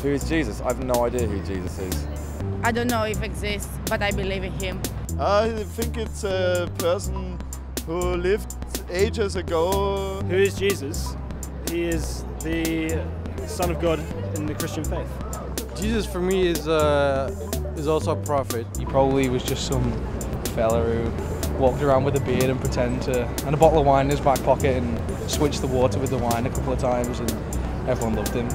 Who is Jesus? I have no idea who Jesus is. I don't know if it exists, but I believe in him. I think it's a person who lived ages ago. Who is Jesus? He is the Son of God in the Christian faith. Jesus for me is also a prophet. He probably was just some fella who walked around with a beard and and a bottle of wine in his back pocket and switched the water with the wine a couple of times, and everyone loved him.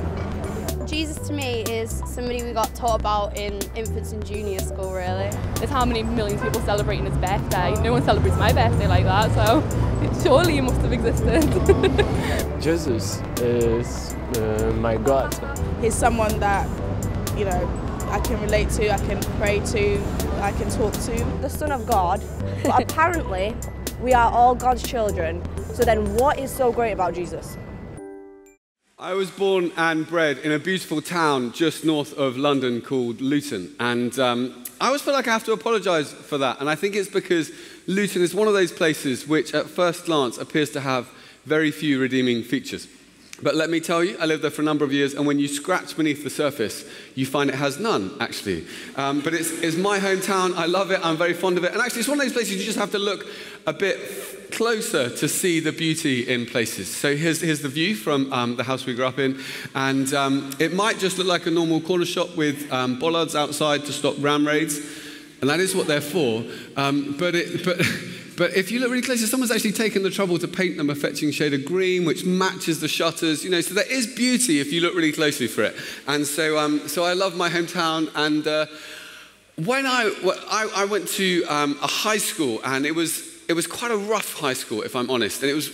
Jesus to me is somebody we got taught about in infants and junior school, really. There's how many millions of people celebrating his birthday. No one celebrates my birthday like that, so surely he must have existed. Jesus is my God. He's someone that, you know, I can relate to, I can pray to, I can talk to. The Son of God, but apparently we are all God's children. So then what is so great about Jesus? I was born and bred in a beautiful town just north of London called Luton, and I always feel like I have to apologise for that, and I think it's because Luton is one of those places which at first glance appears to have very few redeeming features. But let me tell you, I lived there for a number of years, and when you scratch beneath the surface, you find it has none, actually. But it's my hometown, I love it, I'm very fond of it, and actually it's one of those places you just have to look a bit closer to see the beauty in places. So here's the view from the house we grew up in, and it might just look like a normal corner shop with bollards outside to stop ram raids, and that is what they're for, But if you look really closely, someone's actually taken the trouble to paint them a fetching shade of green, which matches the shutters, you know, so there is beauty if you look really closely for it. And so I love my hometown, and when I went to a high school, and it was quite a rough high school, if I'm honest, and it was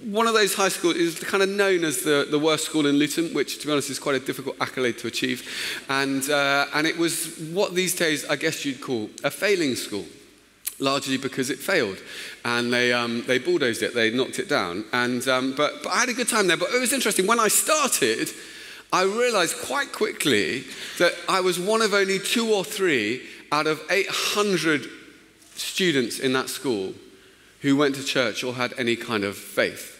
one of those high schools, it was kind of known as the worst school in Luton, which, to be honest, is quite a difficult accolade to achieve. And it was what these days, I guess you'd call a failing school, largely because it failed, and they bulldozed it, they knocked it down, and but I had a good time there. But it was interesting, when I started, I realized quite quickly that I was one of only 2 or 3 out of 800 students in that school who went to church or had any kind of faith.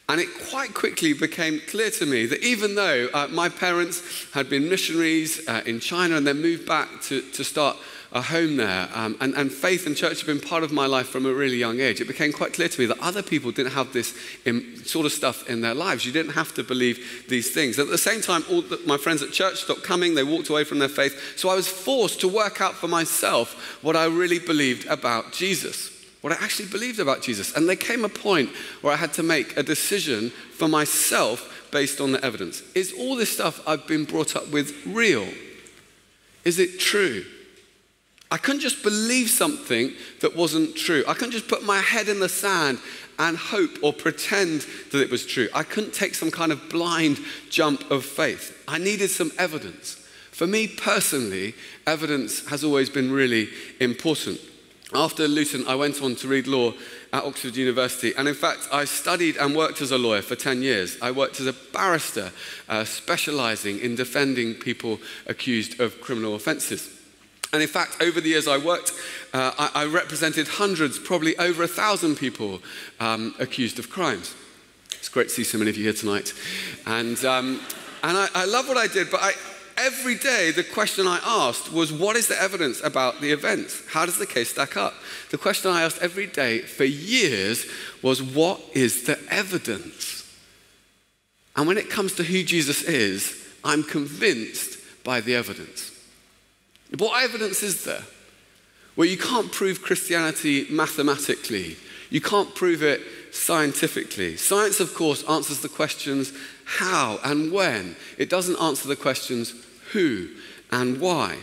And it quite quickly became clear to me that even though my parents had been missionaries in China and then moved back to start a home there, and faith and church had been part of my life from a really young age, it became quite clear to me that other people didn't have this sort of stuff in their lives. You didn't have to believe these things. At the same time, all my friends at church stopped coming, they walked away from their faith, so I was forced to work out for myself what I really believed about Jesus, what I actually believed about Jesus. And there came a point where I had to make a decision for myself based on the evidence. Is all this stuff I've been brought up with real? Is it true? I couldn't just believe something that wasn't true. I couldn't just put my head in the sand and hope or pretend that it was true. I couldn't take some kind of blind jump of faith. I needed some evidence. For me personally, evidence has always been really important. After Luton, I went on to read law at Oxford University, and in fact, I studied and worked as a lawyer for 10 years. I worked as a barrister, specialising in defending people accused of criminal offences. And in fact, over the years I worked, I represented hundreds, probably over 1,000 people accused of crimes. It's great to see so many of you here tonight. And I love what I did, but every day the question I asked was, what is the evidence about the events? How does the case stack up? The question I asked every day for years was, what is the evidence? And when it comes to who Jesus is, I'm convinced by the evidence. What evidence is there? Well, you can't prove Christianity mathematically. You can't prove it scientifically. Science, of course, answers the questions how and when. It doesn't answer the questions who and why.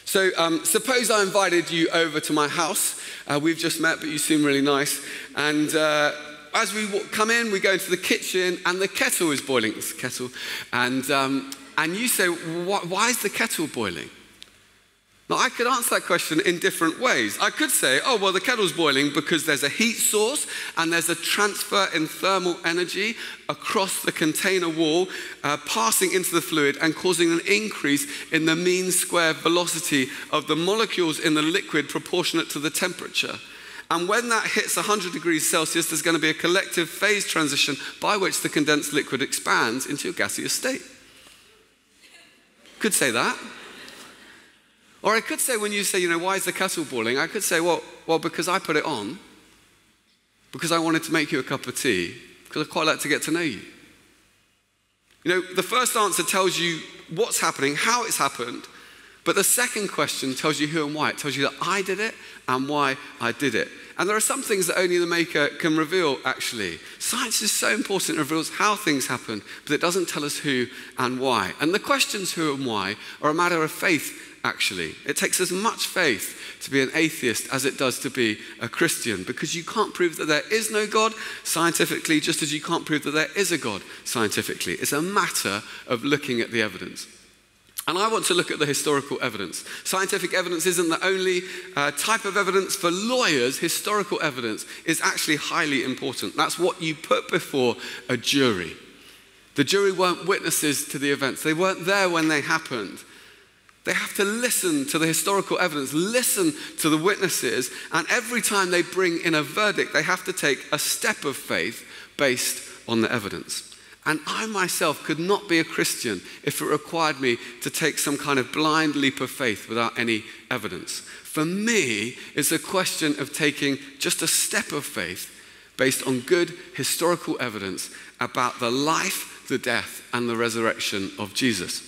So suppose I invited you over to my house. We've just met, but you seem really nice. And as we come in, we go into the kitchen, and the kettle is boiling. It's a kettle. And you say, why is the kettle boiling? Now, I could answer that question in different ways. I could say, oh, well, the kettle's boiling because there's a heat source and there's a transfer in thermal energy across the container wall, passing into the fluid and causing an increase in the mean square velocity of the molecules in the liquid proportionate to the temperature. And when that hits 100 degrees Celsius, there's going to be a collective phase transition by which the condensed liquid expands into a gaseous state. could say that. Or I could say, when you say, why is the kettle boiling? I could say, well, because I put it on, because I wanted to make you a cup of tea, because I'd quite like to get to know you. The first answer tells you what's happening, how it's happened, but the second question tells you who and why. It tells you that I did it and why I did it. And there are some things that only the Maker can reveal, actually. Science is so important, it reveals how things happen, but it doesn't tell us who and why. And the questions who and why are a matter of faith, actually. It takes as much faith to be an atheist as it does to be a Christian, because you can't prove that there is no God scientifically, just as you can't prove that there is a God scientifically. It's a matter of looking at the evidence. And I want to look at the historical evidence. Scientific evidence isn't the only type of evidence. For lawyers, historical evidence is actually highly important. That's what you put before a jury. The jury weren't witnesses to the events. They weren't there when they happened. They have to listen to the historical evidence, listen to the witnesses, and every time they bring in a verdict, they have to take a step of faith based on the evidence. And I myself could not be a Christian if it required me to take some kind of blind leap of faith without any evidence. For me, it's a question of taking just a step of faith based on good historical evidence about the life, the death, and the resurrection of Jesus.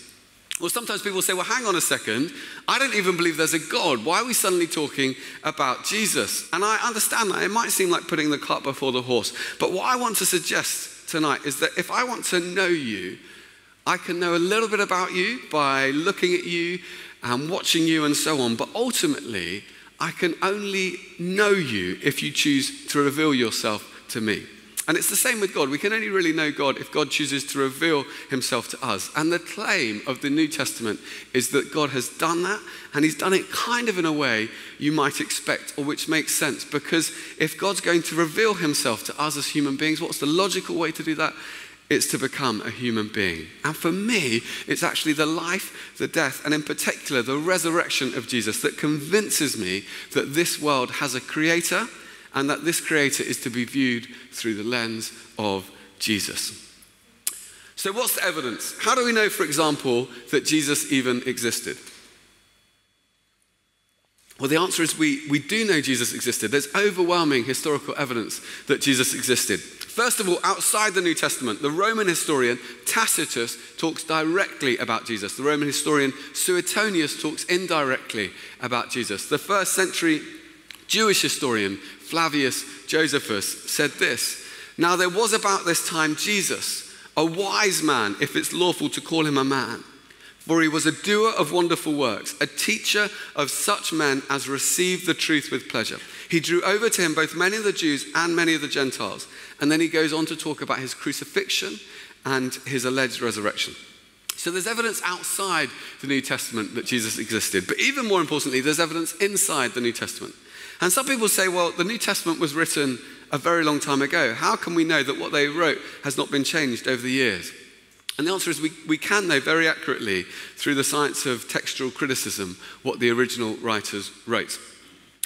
Well, sometimes people say, well, hang on a second. I don't even believe there's a God. Why are we suddenly talking about Jesus? And I understand that. It might seem like putting the cart before the horse. But what I want to suggest tonight is that if I want to know you, I can know a little bit about you by looking at you and watching you and so on. But ultimately, I can only know you if you choose to reveal yourself to me. And it's the same with God. We can only really know God if God chooses to reveal himself to us. And the claim of the New Testament is that God has done that, and he's done it kind of in a way you might expect, or which makes sense. Because if God's going to reveal himself to us as human beings, what's the logical way to do that? It's to become a human being. And for me, it's actually the life, the death, and in particular, the resurrection of Jesus that convinces me that this world has a creator, and that this creator is to be viewed through the lens of Jesus. So what's the evidence? How do we know, for example, that Jesus even existed? Well, the answer is we do know Jesus existed. There's overwhelming historical evidence that Jesus existed. First of all, outside the New Testament, the Roman historian Tacitus talks directly about Jesus. The Roman historian Suetonius talks indirectly about Jesus. The first century Jewish historian Flavius Josephus said this: "Now there was about this time Jesus, a wise man, if it's lawful to call him a man. For he was a doer of wonderful works, a teacher of such men as received the truth with pleasure. He drew over to him both many of the Jews and many of the Gentiles." And then he goes on to talk about his crucifixion and his alleged resurrection. So there's evidence outside the New Testament that Jesus existed. But even more importantly, there's evidence inside the New Testament. And some people say, well, the New Testament was written a very long time ago. How can we know that what they wrote has not been changed over the years? And the answer is we can know very accurately through the science of textual criticism what the original writers wrote.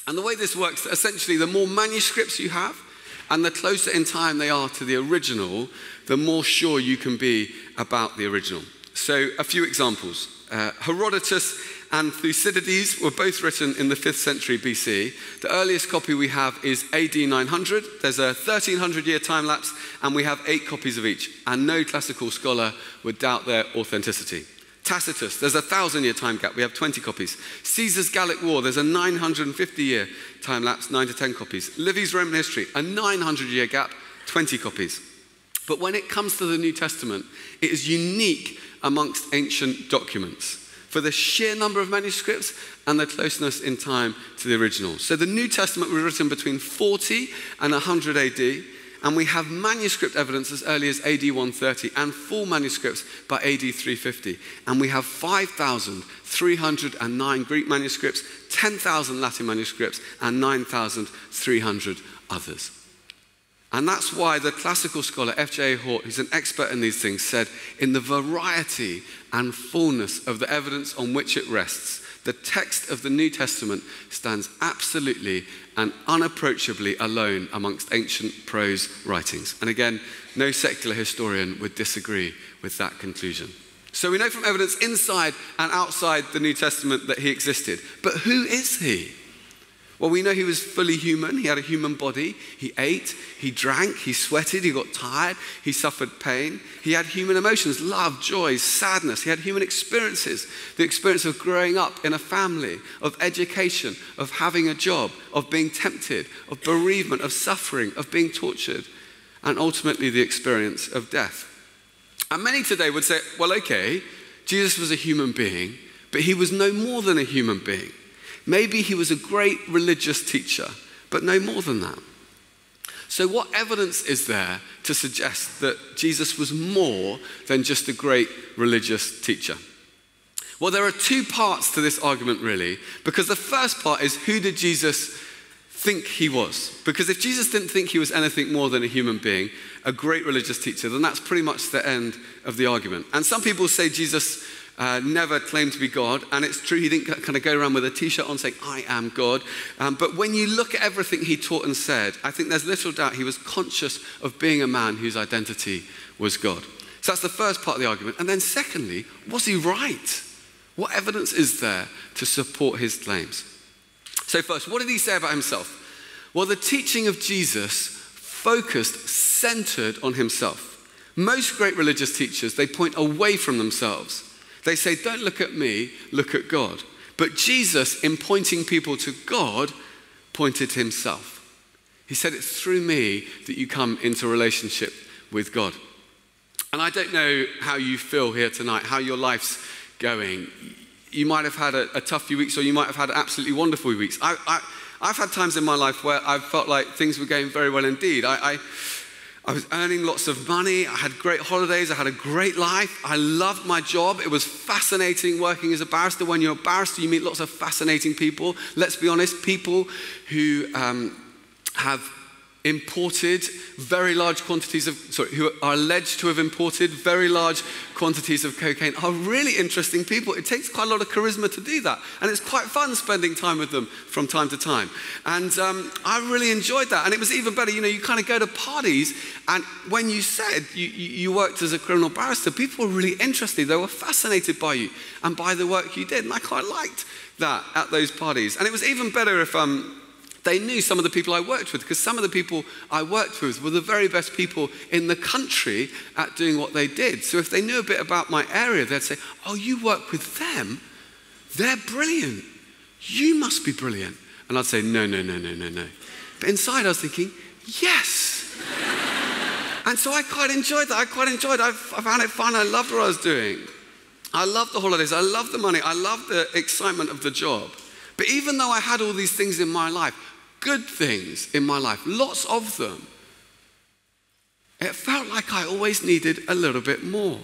And the way this works, essentially, the more manuscripts you have and the closer in time they are to the original, the more sure you can be about the original. So a few examples. Herodotus and Thucydides were both written in the 5th century BC. The earliest copy we have is AD 900. There's a 1300-year time lapse, and we have 8 copies of each, and no classical scholar would doubt their authenticity. Tacitus, there's a 1,000-year time gap, we have 20 copies. Caesar's Gallic War, there's a 950-year time lapse, 9 to 10 copies. Livy's Roman History, a 900-year gap, 20 copies. But when it comes to the New Testament, it is unique amongst ancient documents for the sheer number of manuscripts and the closeness in time to the original. So the New Testament was written between 40 and 100 AD, and we have manuscript evidence as early as AD 130 and full manuscripts by AD 350. And we have 5,309 Greek manuscripts, 10,000 Latin manuscripts, and 9,300 others. And that's why the classical scholar F.J. Hort, who's an expert in these things, said, in the variety and fullness of the evidence on which it rests, the text of the New Testament stands absolutely and unapproachably alone amongst ancient prose writings. And again, no secular historian would disagree with that conclusion. So we know from evidence inside and outside the New Testament that he existed. But who is he? Well, we know he was fully human. He had a human body. He ate, he drank, he sweated, he got tired, he suffered pain. He had human emotions, love, joy, sadness. He had human experiences, the experience of growing up in a family, of education, of having a job, of being tempted, of bereavement, of suffering, of being tortured, and ultimately the experience of death. And many today would say, well, okay, Jesus was a human being, but he was no more than a human being. Maybe he was a great religious teacher, but no more than that. So what evidence is there to suggest that Jesus was more than just a great religious teacher? Well, there are two parts to this argument, really, because the first part is, who did Jesus think he was? Because if Jesus didn't think he was anything more than a human being, a great religious teacher, then that's pretty much the end of the argument. And some people say Jesus never claimed to be God, and it's true, he didn't kind of go around with a t-shirt on saying, I am God. But when you look at everything he taught and said, I think there's little doubt he was conscious of being a man whose identity was God. So that's the first part of the argument. And then secondly, was he right? What evidence is there to support his claims? So first, what did he say about himself? Well, the teaching of Jesus focused, centered on himself. Most great religious teachers, they point away from themselves. They say, don't look at me, look at God. But Jesus, in pointing people to God, pointed to himself. He said, it's through me that you come into relationship with God. And I don't know how you feel here tonight, how your life's going. You might have had a tough few weeks, or you might have had absolutely wonderful weeks. I've had times in my life where I've felt like things were going very well indeed. I was earning lots of money, I had great holidays, I had a great life, I loved my job. It was fascinating working as a barrister. When you're a barrister, you meet lots of fascinating people. Let's be honest, people who have imported very large quantities of, who are alleged to have imported very large quantities of cocaine are really interesting people. It takes quite a lot of charisma to do that. And it's quite fun spending time with them from time to time. And I really enjoyed that. And it was even better, you kind of go to parties, and when you said you worked as a criminal barrister, people were really interested. They were fascinated by you and by the work you did. And I quite liked that at those parties. And it was even better if they knew some of the people I worked with, because some of the people I worked with were the very best people in the country at doing what they did. So if they knew a bit about my area, they'd say, oh, you work with them? They're brilliant. You must be brilliant. And I'd say, no. But inside I was thinking, yes. And so I quite enjoyed that. I found it fun. I loved what I was doing. I loved the holidays. I loved the money. I loved the excitement of the job. But even though I had all these things in my life, good things in my life, lots of them, it felt like I always needed a little bit more.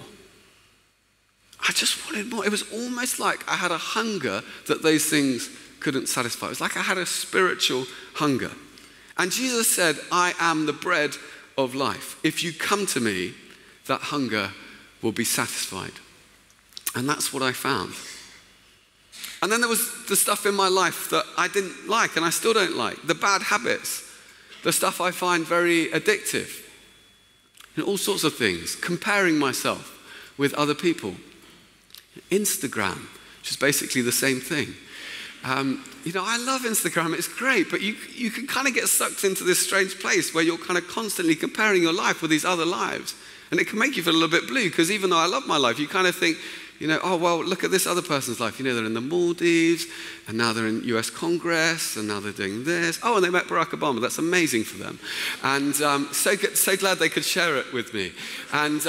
I just wanted more. It was almost like I had a hunger that those things couldn't satisfy. It was like I had a spiritual hunger. And Jesus said, I am the bread of life. If you come to me, that hunger will be satisfied. And that's what I found. And then there was the stuff in my life that I didn't like and I still don't like. The bad habits, the stuff I find very addictive. And all sorts of things. Comparing myself with other people. Instagram, which is basically the same thing. I love Instagram, it's great, but you can kind of get sucked into this strange place where you're kind of constantly comparing your life with these other lives. And it can make you feel a little bit blue, because even though I love my life, you kind of think, oh, well, look at this other person's life. They're in the Maldives, and now they're in US Congress, and now they're doing this. Oh, and they met Barack Obama. That's amazing for them. And so glad they could share it with me. And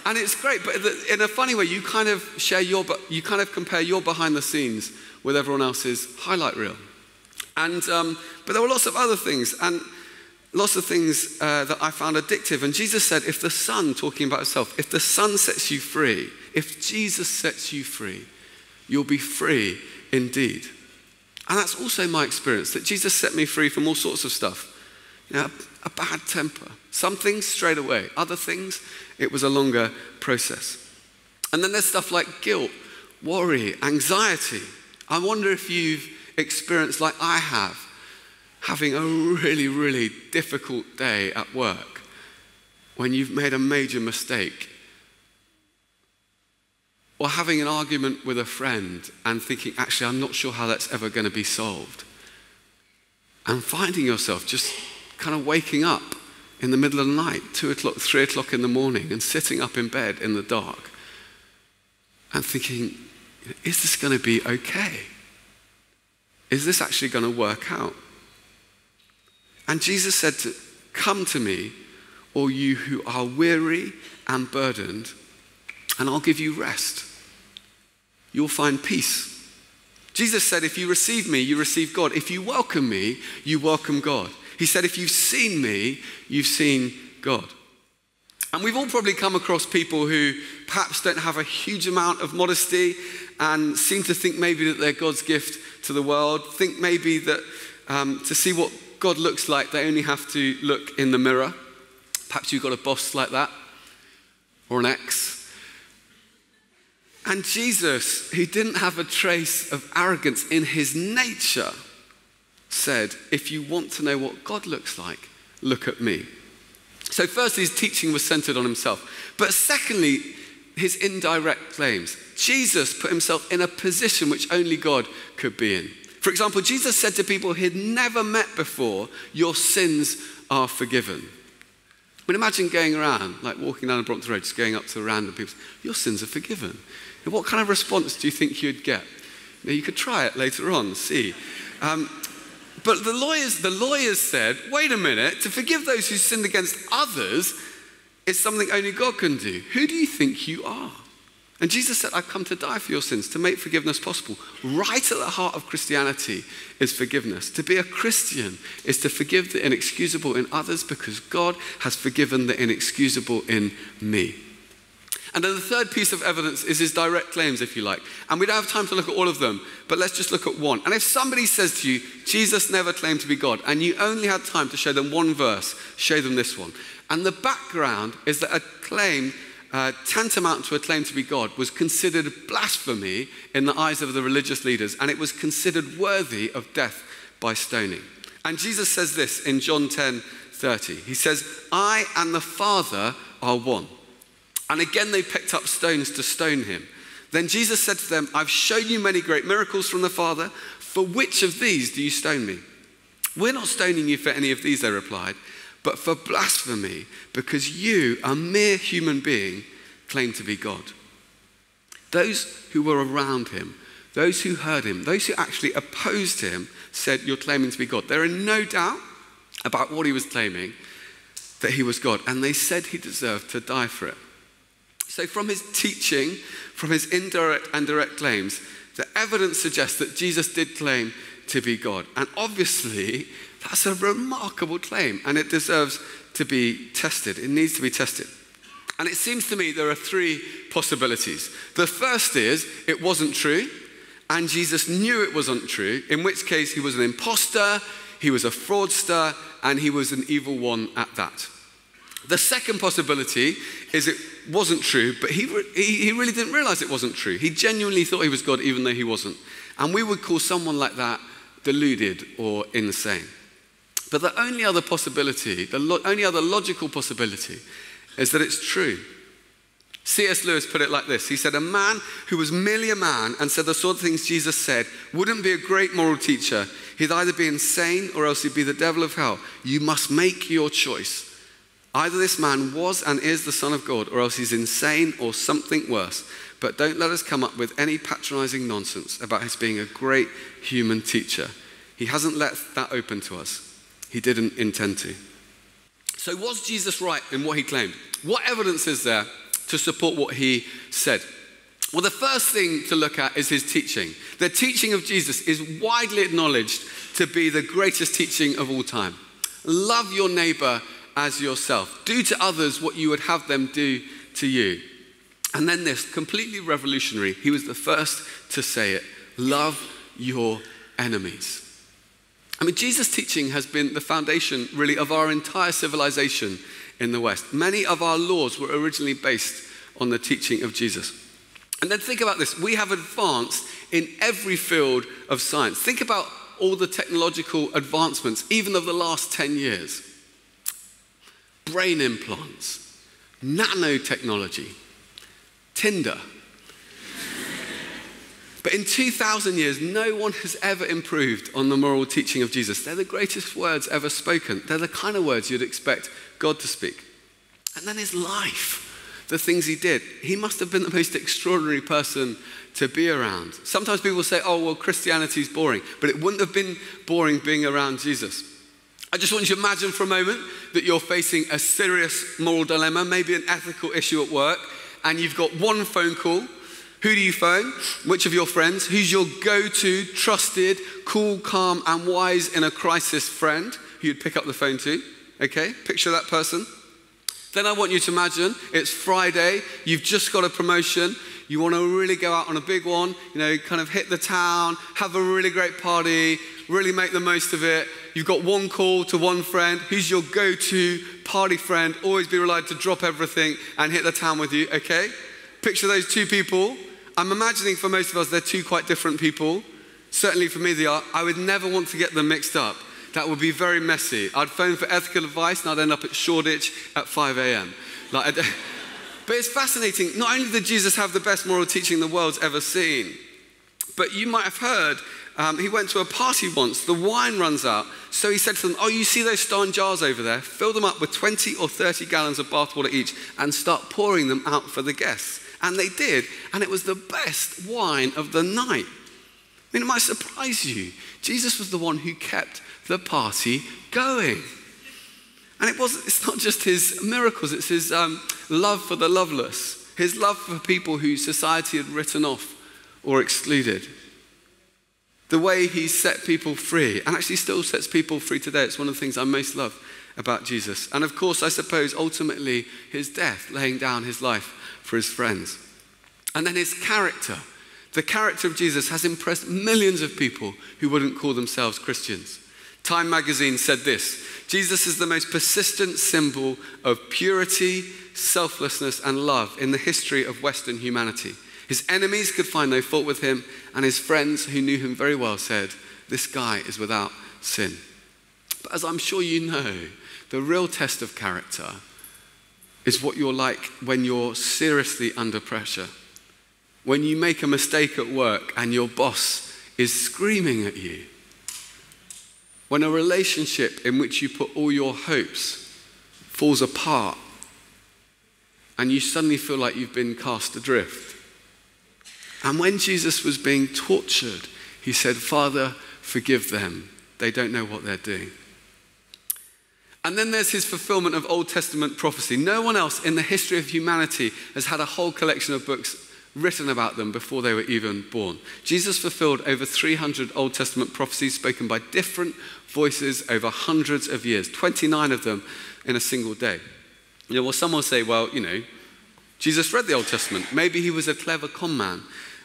it's great, but in a funny way, you kind of compare your behind the scenes with everyone else's highlight reel. And but there were lots of other things, and lots of things that I found addictive. And Jesus said, if the Son, talking about himself, if the Son sets you free, if Jesus sets you free, you'll be free indeed. And that's also my experience, that Jesus set me free from all sorts of stuff. A bad temper. Some things straight away. Other things, it was a longer process. And then there's stuff like guilt, worry, anxiety. I wonder if you've experienced, like I have, having a really, really difficult day at work when you've made a major mistake. or having an argument with a friend and thinking, actually, I'm not sure how that's ever going to be solved. And finding yourself just kind of waking up in the middle of the night, 2 o'clock, 3 o'clock in the morning, and sitting up in bed in the dark and thinking, is this going to be okay? Is this actually going to work out? And Jesus said, come to me, all you who are weary and burdened, and I'll give you rest. You'll find peace. Jesus said, if you receive me, you receive God. If you welcome me, you welcome God. He said, if you've seen me, you've seen God. And we've all probably come across people who perhaps don't have a huge amount of modesty and seem to think maybe that they're God's gift to the world, think maybe that to see what God looks like, they only have to look in the mirror. Perhaps you've got a boss like that, or an ex. And Jesus, who didn't have a trace of arrogance in his nature, said, if you want to know what God looks like, look at me. So firstly, his teaching was centered on himself. But secondly, his indirect claims. Jesus put himself in a position which only God could be in. For example, Jesus said to people he'd never met before, your sins are forgiven. I mean, imagine going around, like walking down the Brompton Road, just going up to random people, your sins are forgiven. And what kind of response do you think you'd get? Now, you could try it later on, see. But the lawyers said, wait a minute, to forgive those who sinned against others is something only God can do. Who do you think you are? And Jesus said, I've come to die for your sins, to make forgiveness possible. Right at the heart of Christianity is forgiveness. To be a Christian is to forgive the inexcusable in others because God has forgiven the inexcusable in me. And then the third piece of evidence is his direct claims, if you like. And we don't have time to look at all of them, but let's just look at one. And if somebody says to you, Jesus never claimed to be God, and you only had time to show them one verse, show them this one. And the background is that a claim tantamount to a claim to be God was considered blasphemy in the eyes of the religious leaders, and it was considered worthy of death by stoning. And Jesus says this in John 10:30. He says, I and the Father are one. And again they picked up stones to stone him. Then Jesus said to them, I've shown you many great miracles from the Father. For which of these do you stone me? We're not stoning you for any of these, they replied, but for blasphemy, because you, a mere human being, claim to be God. Those who were around him, those who heard him, those who actually opposed him, said, you're claiming to be God. They're in no doubt about what he was claiming, that he was God. And they said he deserved to die for it. So from his teaching, from his indirect and direct claims, the evidence suggests that Jesus did claim to be God. And obviously, that's a remarkable claim, and it deserves to be tested. It needs to be tested. And it seems to me there are three possibilities. The first is it wasn't true, and Jesus knew it wasn't true, in which case he was an imposter, he was a fraudster, and he was an evil one at that. The second possibility is it wasn't true, but he really didn't realize it wasn't true. He genuinely thought he was God even though he wasn't. And we would call someone like that deluded or insane. But the only other possibility, the only other logical possibility is that it's true. C.S. Lewis put it like this. He said, a man who was merely a man and said the sort of things Jesus said wouldn't be a great moral teacher. He'd either be insane or else he'd be the devil of hell. You must make your choice. Either this man was and is the Son of God, or else he's insane or something worse. But don't let us come up with any patronizing nonsense about his being a great human teacher. He hasn't let that open to us. He didn't intend to. So was Jesus right in what he claimed? What evidence is there to support what he said? Well, the first thing to look at is his teaching. The teaching of Jesus is widely acknowledged to be the greatest teaching of all time. Love your neighbor as yourself. Do to others what you would have them do to you. And then this, completely revolutionary, he was the first to say it, love your enemies. I mean, Jesus' teaching has been the foundation, really, of our entire civilization in the West. Many of our laws were originally based on the teaching of Jesus. And then think about this. We have advanced in every field of science. Think about all the technological advancements, even of the last 10 years. Brain implants, nanotechnology, Tinder, But in 2,000 years, no one has ever improved on the moral teaching of Jesus. They're the greatest words ever spoken. They're the kind of words you'd expect God to speak. And then his life, the things he did. He must have been the most extraordinary person to be around. Sometimes people say, oh, well, Christianity's boring. But it wouldn't have been boring being around Jesus. I just want you to imagine for a moment that you're facing a serious moral dilemma, maybe an ethical issue at work, and you've got one phone call. Who do you phone? Which of your friends? Who's your go-to, trusted, cool, calm, and wise in a crisis friend who you'd pick up the phone to? Okay, picture that person. Then I want you to imagine it's Friday, you've just got a promotion, you want to really go out on a big one, kind of hit the town, have a really great party, really make the most of it. You've got one call to one friend. Who's your go-to party friend? Always be relied to drop everything and hit the town with you, okay? Picture those two people. I'm imagining for most of us, they're two quite different people. Certainly for me, they are. I would never want to get them mixed up. That would be very messy. I'd phone for ethical advice and I'd end up at Shoreditch at 5 a.m. But it's fascinating. Not only did Jesus have the best moral teaching the world's ever seen, but you might have heard he went to a party once. The wine runs out. So he said to them, oh, you see those stone jars over there? Fill them up with 20 or 30 gallons of bathwater each and start pouring them out for the guests. And they did. And it was the best wine of the night. I mean, it might surprise you. Jesus was the one who kept the party going. And it's not just his miracles, it's his love for the loveless, his love for people who society had written off or excluded. The way he set people free, and actually still sets people free today. It's one of the things I most love about Jesus. And of course, I suppose, ultimately, his death, laying down his life for his friends. And then his character. The character of Jesus has impressed millions of people who wouldn't call themselves Christians. Time magazine said this: Jesus is the most persistent symbol of purity, selflessness, and love in the history of Western humanity. His enemies could find no fault with him, and his friends who knew him very well said, this guy is without sin. But as I'm sure you know, the real test of character is what you're like when you're seriously under pressure. When you make a mistake at work and your boss is screaming at you. When a relationship in which you put all your hopes falls apart and you suddenly feel like you've been cast adrift. And when Jesus was being tortured, he said, Father, forgive them. They don't know what they're doing. And then there's his fulfillment of Old Testament prophecy. No one else in the history of humanity has had a whole collection of books written about them before they were even born. Jesus fulfilled over 300 Old Testament prophecies spoken by different voices over hundreds of years, 29 of them in a single day. Well, some will say, well, Jesus read the Old Testament. Maybe he was a clever con man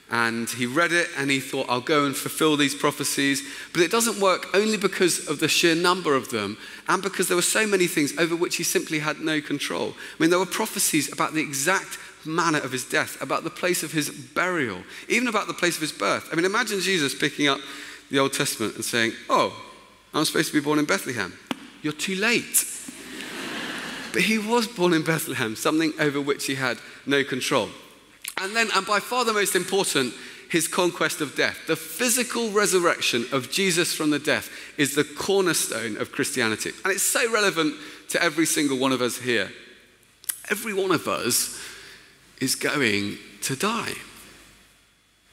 and he read it and he thought, I'll go and fulfill these prophecies. But it doesn't work only because of the sheer number of them and because there were so many things over which he simply had no control. I mean, there were prophecies about the exact manner of his death, about the place of his burial, even about the place of his birth. I mean, imagine Jesus picking up the Old Testament and saying, oh, I'm supposed to be born in Bethlehem. You're too late. But he was born in Bethlehem, something over which he had no control. And by far the most important, his conquest of death. The physical resurrection of Jesus from the death is the cornerstone of Christianity. And it's so relevant to every single one of us here. Every one of us is going to die.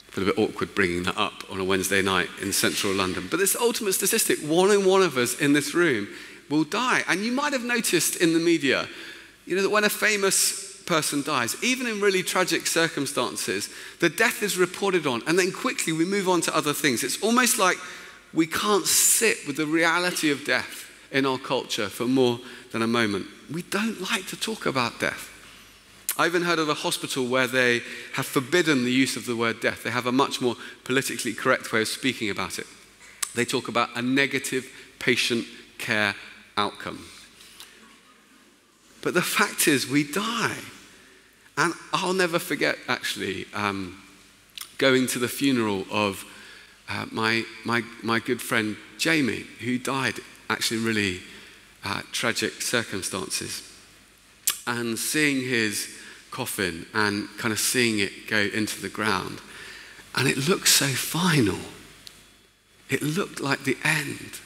I feel a bit awkward bringing that up on a Wednesday night in central London. But this ultimate statistic, one of us in this room will die. And you might have noticed in the media, that when a famous person dies, even in really tragic circumstances, the death is reported on, and then quickly we move on to other things. It's almost like we can't sit with the reality of death in our culture for more than a moment. We don't like to talk about death. I even heard of a hospital where they have forbidden the use of the word death. They have a much more politically correct way of speaking about it. They talk about a negative patient care outcome. But the fact is, we die. And I'll never forget, actually, going to the funeral of my good friend Jamie, who died actually in really tragic circumstances. And seeing his coffin and kind of seeing it go into the ground. And it looked so final. It looked like the end.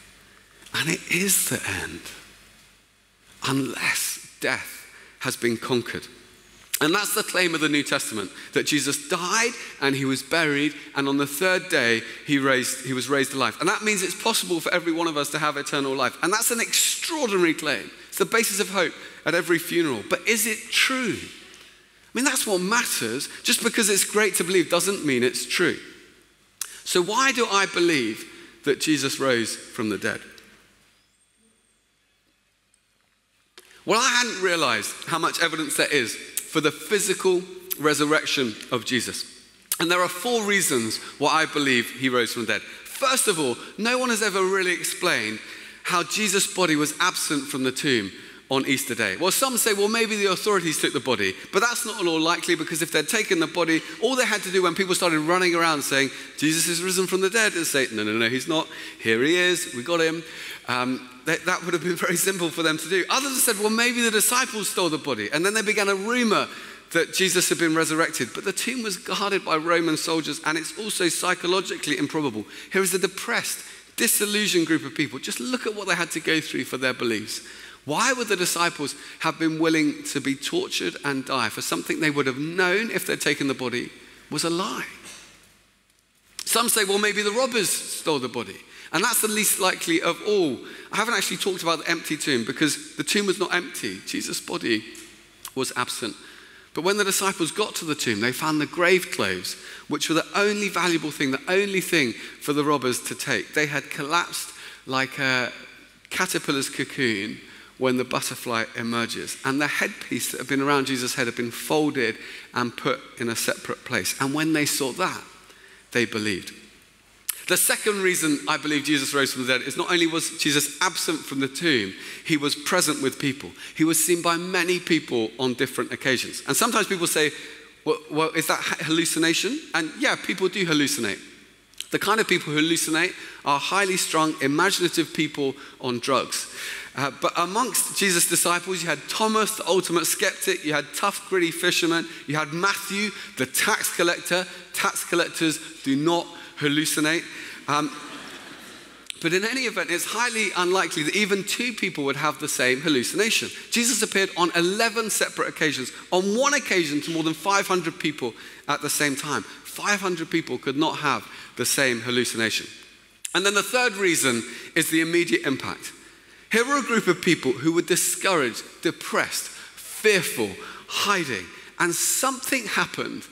And it is the end. Unless death has been conquered. And that's the claim of the New Testament, that Jesus died and he was buried, and on the third day he was raised to life. And that means it's possible for every one of us to have eternal life. And that's an extraordinary claim. It's the basis of hope at every funeral. But is it true? I mean, that's what matters. Just because it's great to believe doesn't mean it's true. So why do I believe that Jesus rose from the dead? Well, I hadn't realized how much evidence there is for the physical resurrection of Jesus. And there are 4 reasons why I believe he rose from the dead. First of all, no one has ever really explained how Jesus' body was absent from the tomb on Easter Day. Well, some say, well, maybe the authorities took the body, but that's not at all likely, because if they'd taken the body, all they had to do when people started running around saying, Jesus is risen from the dead, is say, no, he's not. Here he is, we got him. That would have been very simple for them to do. Others have said, well, maybe the disciples stole the body. And then they began a rumor that Jesus had been resurrected. But the tomb was guarded by Roman soldiers, and it's also psychologically improbable. Here is a depressed, disillusioned group of people. Just look at what they had to go through for their beliefs. Why would the disciples have been willing to be tortured and die for something they would have known if they'd taken the body was a lie? Some say, well, maybe the robbers stole the body. And that's the least likely of all. I haven't actually talked about the empty tomb, because the tomb was not empty. Jesus' body was absent. But when the disciples got to the tomb, they found the grave clothes, which were the only valuable thing, the only thing for the robbers to take. They had collapsed like a caterpillar's cocoon when the butterfly emerges. And the headpiece that had been around Jesus' head had been folded and put in a separate place. And when they saw that, they believed. The second reason I believe Jesus rose from the dead is not only was Jesus absent from the tomb, he was present with people. He was seen by many people on different occasions. And sometimes people say, well, is that hallucination? And yeah, people do hallucinate. The kind of people who hallucinate are highly strung, imaginative people on drugs. But amongst Jesus' disciples, you had Thomas, the ultimate skeptic. You had tough, gritty fishermen. You had Matthew, the tax collector. Tax collectors do not hallucinate. But in any event, it's highly unlikely that even 2 people would have the same hallucination. Jesus appeared on 11 separate occasions. On one occasion to more than 500 people at the same time. 500 people could not have the same hallucination. And then the third reason is the immediate impact. Here were a group of people who were discouraged, depressed, fearful, hiding. And something happened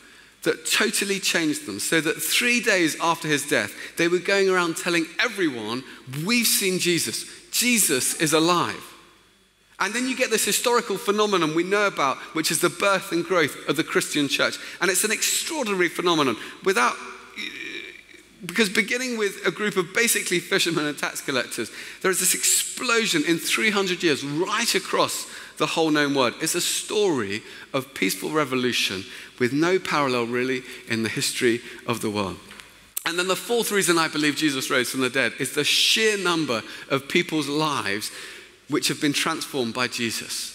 that totally changed them, so that 3 days after his death, they were going around telling everyone, we've seen Jesus. Jesus is alive. And then you get this historical phenomenon we know about, which is the birth and growth of the Christian church. And it's an extraordinary phenomenon. Because beginning with a group of basically fishermen and tax collectors, there is this explosion in 300 years right across the whole known world. It's a story of peaceful revolution with no parallel really in the history of the world. And then the fourth reason I believe Jesus rose from the dead is the sheer number of people's lives which have been transformed by Jesus.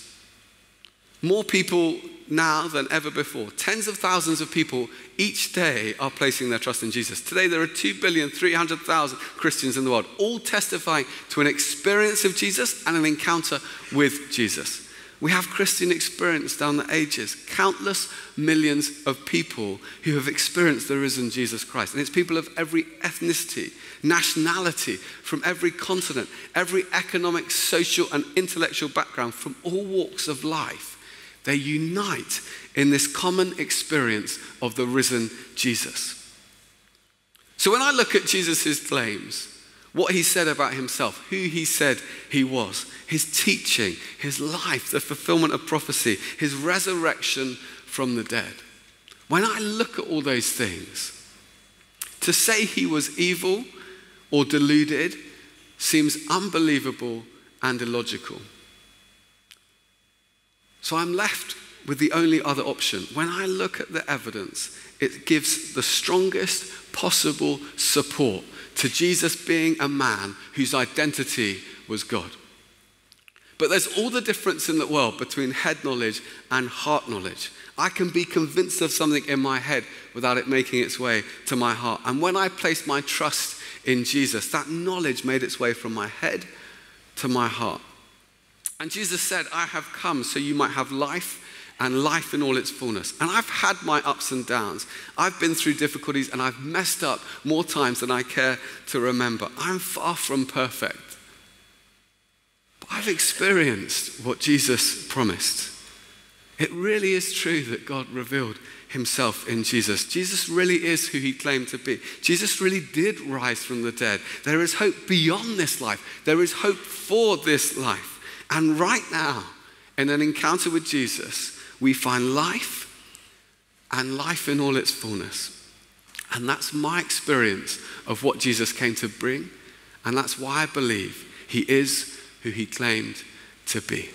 More people now than ever before. Tens of thousands of people each day are placing their trust in Jesus. Today there are 2,300,000 Christians in the world, all testifying to an experience of Jesus and an encounter with Jesus. We have Christian experience down the ages. Countless millions of people who have experienced the risen Jesus Christ. And it's people of every ethnicity, nationality, from every continent, every economic, social, and intellectual background, from all walks of life. They unite in this common experience of the risen Jesus. So when I look at Jesus' claims, what he said about himself, who he said he was, his teaching, his life, the fulfillment of prophecy, his resurrection from the dead. When I look at all those things, to say he was evil or deluded seems unbelievable and illogical. So I'm left with the only other option. When I look at the evidence, it gives the strongest possible support to Jesus being a man whose identity was God. But there's all the difference in the world between head knowledge and heart knowledge. I can be convinced of something in my head without it making its way to my heart. And when I placed my trust in Jesus, that knowledge made its way from my head to my heart. And Jesus said, I have come so you might have life and life in all its fullness. And I've had my ups and downs. I've been through difficulties and I've messed up more times than I care to remember. I'm far from perfect. But I've experienced what Jesus promised. It really is true that God revealed himself in Jesus. Jesus really is who he claimed to be. Jesus really did rise from the dead. There is hope beyond this life. There is hope for this life. And right now, in an encounter with Jesus, we find life and life in all its fullness. And that's my experience of what Jesus came to bring. And that's why I believe he is who he claimed to be.